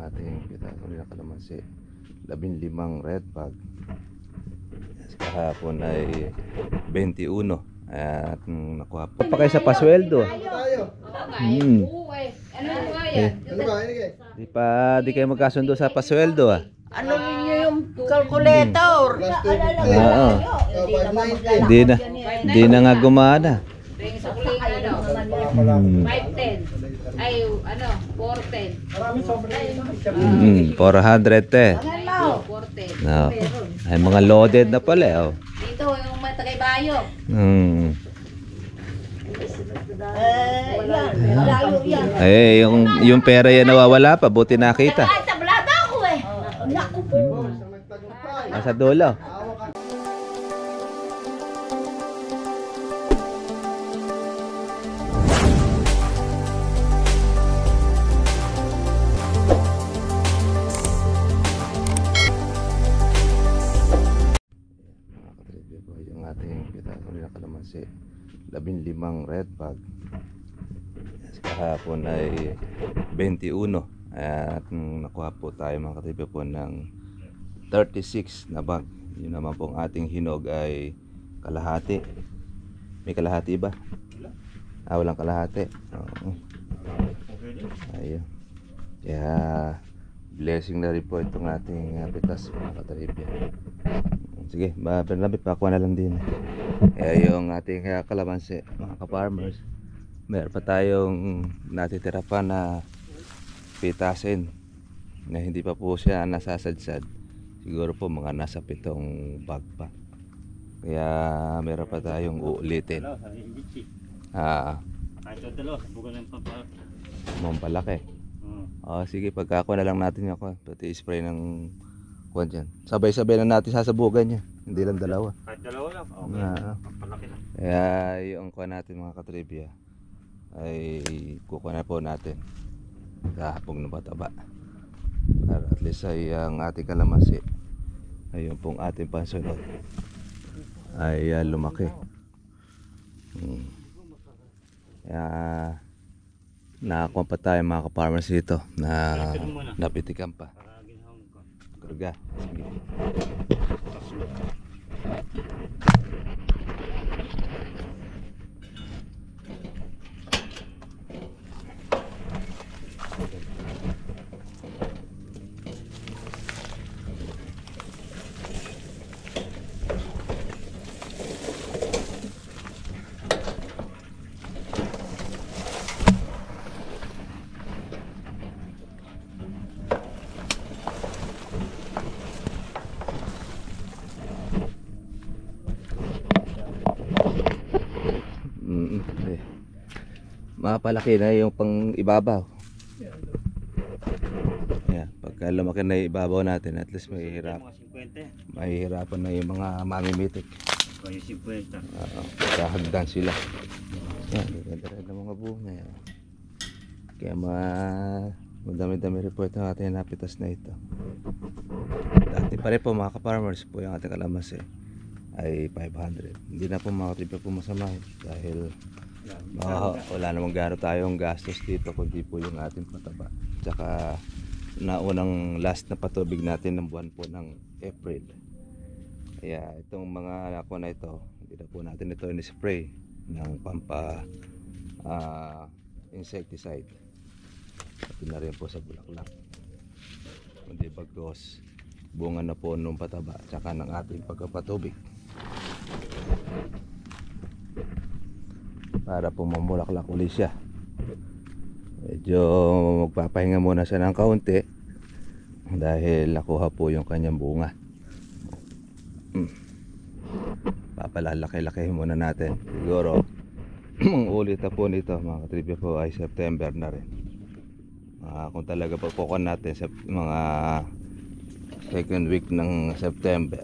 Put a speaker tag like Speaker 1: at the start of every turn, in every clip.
Speaker 1: ating pitaso na kalamansi. 15 red bag. Kahapon ay 21. At nakuha po pa kayo sa pasweldo. Di kayo magkasundo sa pasweldo ah.
Speaker 2: Ano ninyo yung calculator?
Speaker 1: Oo. Di na nga gumana.
Speaker 3: 510. Ay, ano, 410.
Speaker 1: 410.
Speaker 3: 410.
Speaker 1: No. Ay mga loaded na pala oh.
Speaker 3: Dito, yung mga tagay-bayo.
Speaker 1: Ay, yung pera yan nawawala pa, buti nakita.
Speaker 2: Ay, tablada ako eh. Naku po.
Speaker 1: Nasa dulo. Yung ating pitaso na kalamansi. 15 red bag. Kahapon ay 21. At nakuha po tayo mga katribe po ng 36 na bag. Yun naman pong ating hinog ay kalahati. May kalahati ba? Walang kalahati. Oo. Ayun. Kaya blessing na rin po itong ating pitas mga katribe. Sige, Bernabe, pakuha na lang din. Kaya yung ating kalamansi mga ka-farmers, meron pa tayong natitira pa na pitasin na hindi pa po siya nasasadsad. Siguro po mga nasa 7 bag pa. Kaya meron pa tayong uulitin. Mampalaki. Sige, pagkakuha na lang natin ako. Pati spray ng kuwan dyan. Sabay-sabay na natin sasabugan niya. Hindi lang dalawa.
Speaker 4: Kahit dalawa lang. Palaki na.
Speaker 1: Kaya yung kuha natin mga katribya ay kukuha na po natin kahapong na bataba. Para at least ay ang ating kalamansi ay yung pong ating pansunod ay lumaki. Kaya nakakuha pa tayo mga ka-farmers dito na napitikan pa. Karga. Sige. Mapalaki na yung pang ibabaw. Yeah, pagka lumaki na yung ibabaw natin, at least mahihirapan na yung mga mamimitik.
Speaker 4: Yung 50.
Speaker 1: Kahagdan sila. Yan, ganda rin ng mga bunga. Kaya madami-dami report ng ating napitas na ito. Dati pa rin po mga ka-farmers po yung ating kalamansi ay 500. Hindi na po mga katripa po masama dahil wala namang gano'n tayong gastos dito kundi po yung ating pataba. Tsaka naunang last na patubig natin ng buwan po ng April. Kaya itong mga ako na ito, hindi na po natin ito in-spray ng pampa insecticide. Pati na rin po sa bulaklak. Kundi bagos bunga na po nung pataba tsaka ng ating pagkapatubig. Para po mamulaklak ulit siya. Medyo magpapahinga muna siya ng kaunti dahil nakuha po yung kanyang bunga. Papalalaki-laki muna natin. Siguro ang ulit na po nito mga katribya po ay September na rin. Kung talaga pagpukuhan natin sa mga second week ng September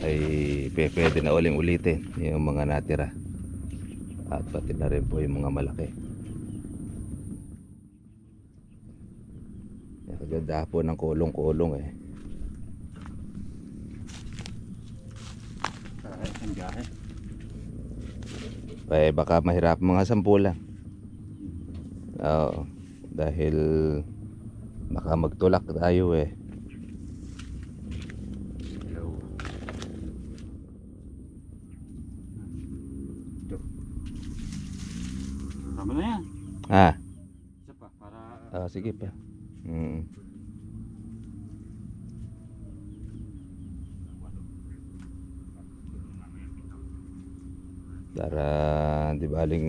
Speaker 1: ay pwede na ulitin yung mga natira. At pati na rin po yung mga malaki. Kaganda po ng kulong-kulong eh. Baka mahirap mga 10 lang. Oo, dahil Baka magtulak tayo eh.
Speaker 4: Hello. Ito. Tama na yan.
Speaker 1: Ah,
Speaker 4: Isa pa, para...
Speaker 1: sige pa. Para di baling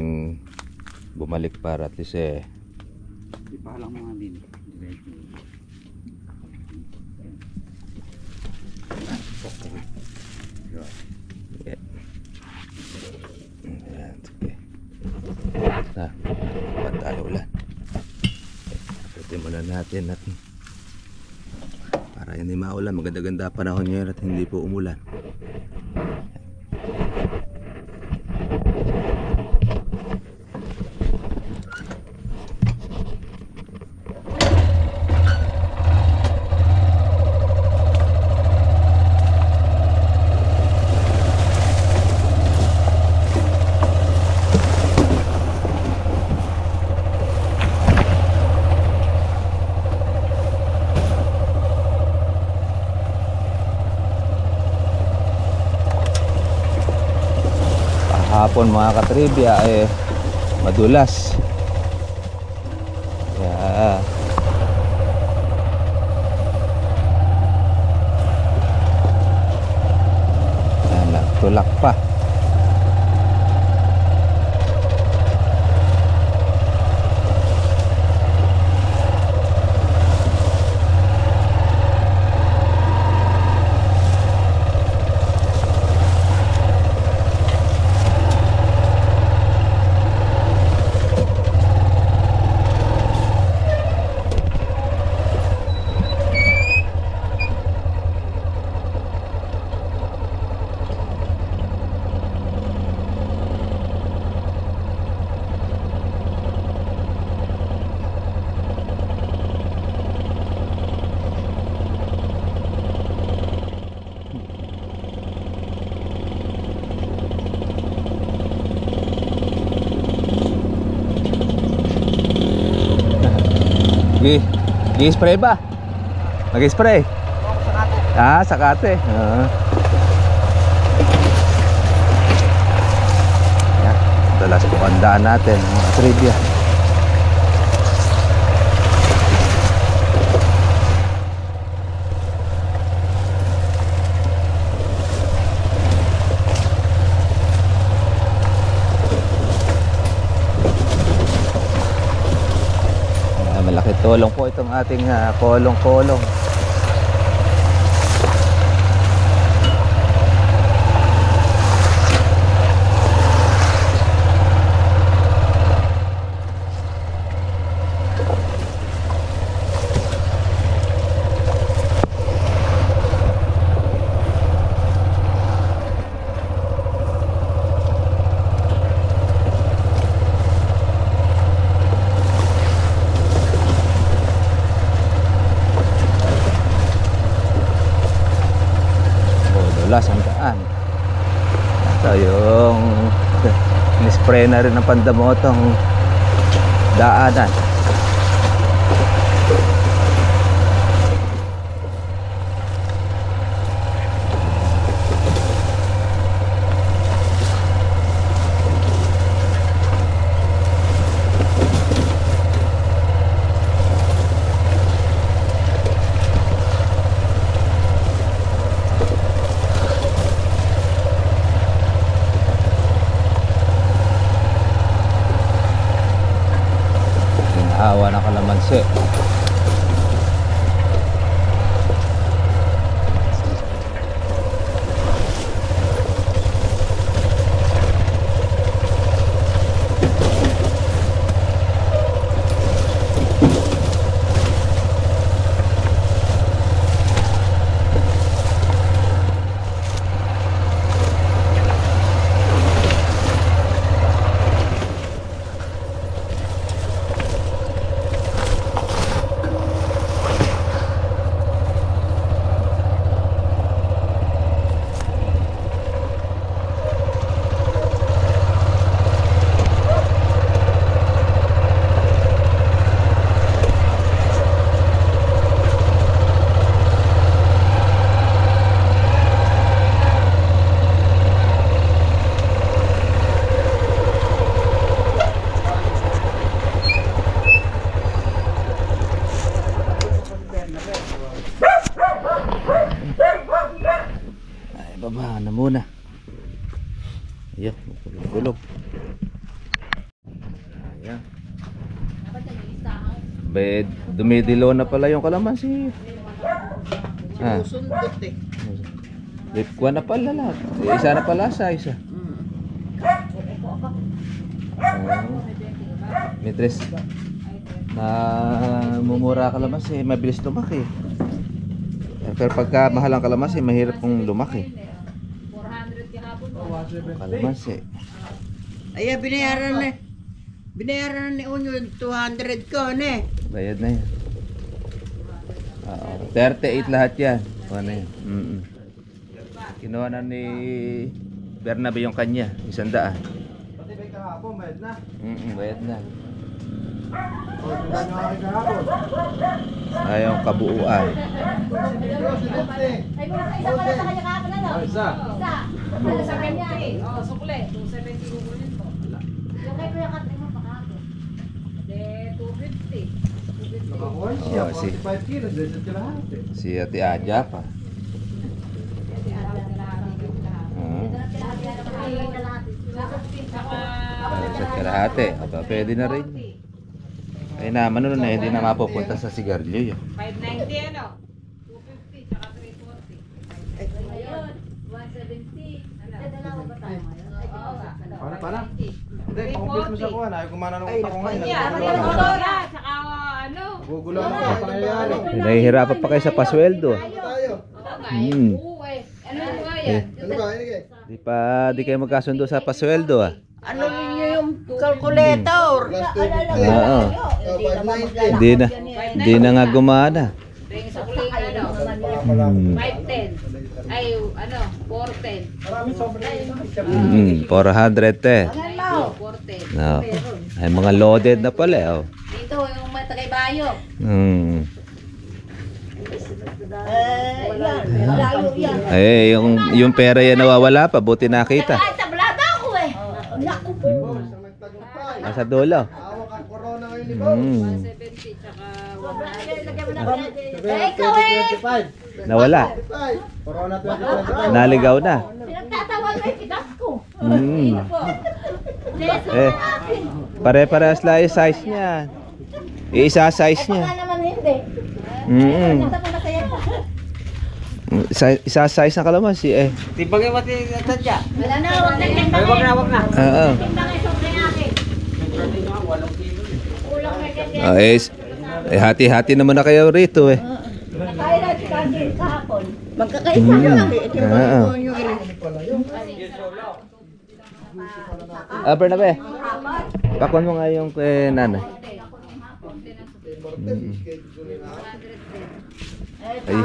Speaker 1: bumalik para at least eh.
Speaker 4: Ipahalang mga din. Diretso.
Speaker 1: Yeah. Ayan, sige. Na, pantalo ulan. Pwede muna natin at para hindi maulan. Maganda-ganda panahon ngayon at hindi po umulan. Hapon mga katribya eh madulas, kaya nagtulak pa. Gi-spray ba? Mag-spray? Sakate. Yan, dalas po ang daan natin mga trivia. Malaki tulong po itong ating kolong-kolong. Ang daan. So yung nispray na rin ng pandamotong daanan. Awa ng kalamansi. Abay, dumidilaw na pala yung kalamansi. Ah.
Speaker 2: Sundot eh.
Speaker 1: Kuha na pala lahat. Isa na pala sa isa. Mitres, na mumura kalamansi, mabilis lumaki. Pero pagka mahal ang kalamansi, mahirap pong lumaki.
Speaker 3: 400 kahapon po.
Speaker 1: Kalamansi.
Speaker 2: Ay, binayaran ni Unyo yung 200 ko, ne?
Speaker 1: Bayad na yan. Oo, 38 lahat yan. Ano yan? Kinuha na ni Bernabe yung kanya, 100.
Speaker 5: Pati may kahapon, bayad na.
Speaker 1: Bayad na.
Speaker 5: O, tanda nyo aking kahapon.
Speaker 1: Ayong kabuuan.
Speaker 3: Ay, wala ka isa pala sa kanya kahapon ano?
Speaker 5: Isa.
Speaker 3: Isa. Wala sa kanya eh. Oo, sukle. 270 kukunin po. Yung kay Kuya Kat, mo pa kahapon. De, 250. 250.
Speaker 5: Nakakuha siya,
Speaker 1: Oo,
Speaker 5: 45 kilos, desert ka lahat eh.
Speaker 1: Si Ate Aja pa. Balisat kalahati. Aba, pwede na rin. Ay naman nun na hindi na mapupunta sa sigarilyo yun.
Speaker 3: 590 ano? 250 tsaka 340. Ayun, 170. Ano? Ba tayo ngayon?
Speaker 5: Para. Hindi, pakumplit mo sa kuha na. Ayaw kumana nung utak ko ngayon.
Speaker 3: Yeah,
Speaker 5: Nagugulo ako.
Speaker 3: tsaka ano?
Speaker 5: Nagugulo ako. Ano pangyayari?
Speaker 1: Nahihirapan pa kayo sa pasweldo.
Speaker 5: Ano tayo?
Speaker 3: Oo nga
Speaker 1: Hmm.
Speaker 3: Oo eh. Ano nga yan?
Speaker 5: Ano ba? Hindi kayo?
Speaker 1: Di kayo magkasundo sa pasweldo ah.
Speaker 2: Ano ninyo yung calculator?
Speaker 1: Oo. Hindi na nga gumana.
Speaker 3: Ring sa kuling ano?
Speaker 1: Hmm.
Speaker 3: 510. Ay, ano? 410.
Speaker 5: Maraming sobra.
Speaker 1: 410.
Speaker 3: 410.
Speaker 1: No. Ay mga loaded na pala eh, oh.
Speaker 3: Dito, yung may tagaybayo.
Speaker 2: Yan. Layo yan.
Speaker 1: Eh, yung pera yan nawawala pa, buti nakita.
Speaker 2: Ay, tablado ako eh. Naku po.
Speaker 5: Isang nagtagumpay.
Speaker 1: Nasa dulo.
Speaker 5: Hawak ang corona ngayon ni Boss.
Speaker 3: 170 tsaka
Speaker 2: Eh, ikaw eh.
Speaker 5: 2025.
Speaker 1: Nawala.
Speaker 5: Corona 2025.
Speaker 1: Naligaw na.
Speaker 2: Pinagtatawag ko yung kitas ko.
Speaker 1: Eh, pare-parehas lang yung size niya. Isa size niya.
Speaker 2: Baka naman hindi.
Speaker 1: Mm.
Speaker 2: Basta po masaya pa.
Speaker 1: Isa size na kalamansi eh.
Speaker 2: Wala na, huwag na. Huwag na.
Speaker 1: Oo.
Speaker 2: Timbang ay sobrang akin. Kulang na ganyan.
Speaker 1: Hati-hati naman na kayo rito eh.
Speaker 2: Nakaya na si Candy kahapon. Magkakaisa lang.
Speaker 1: Oo. Bernabe. Pakwan mo nga yung nanay. Ay,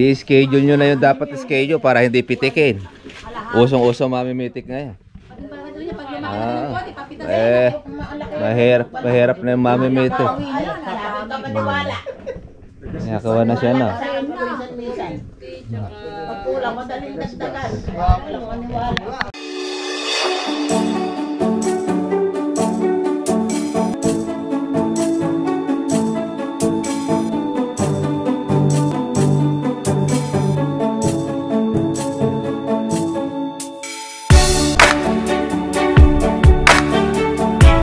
Speaker 1: i-schedule nyo na yung dapat schedule para hindi pitikin. Usong-usong mamimitik ngayon. Mahirap na yung mamimitik.
Speaker 2: Salamat ka maniwala.
Speaker 1: Nakawa na siya na.
Speaker 2: Minsan-minsan. Pag kulang, madaling dagdagan. Walang maniwala.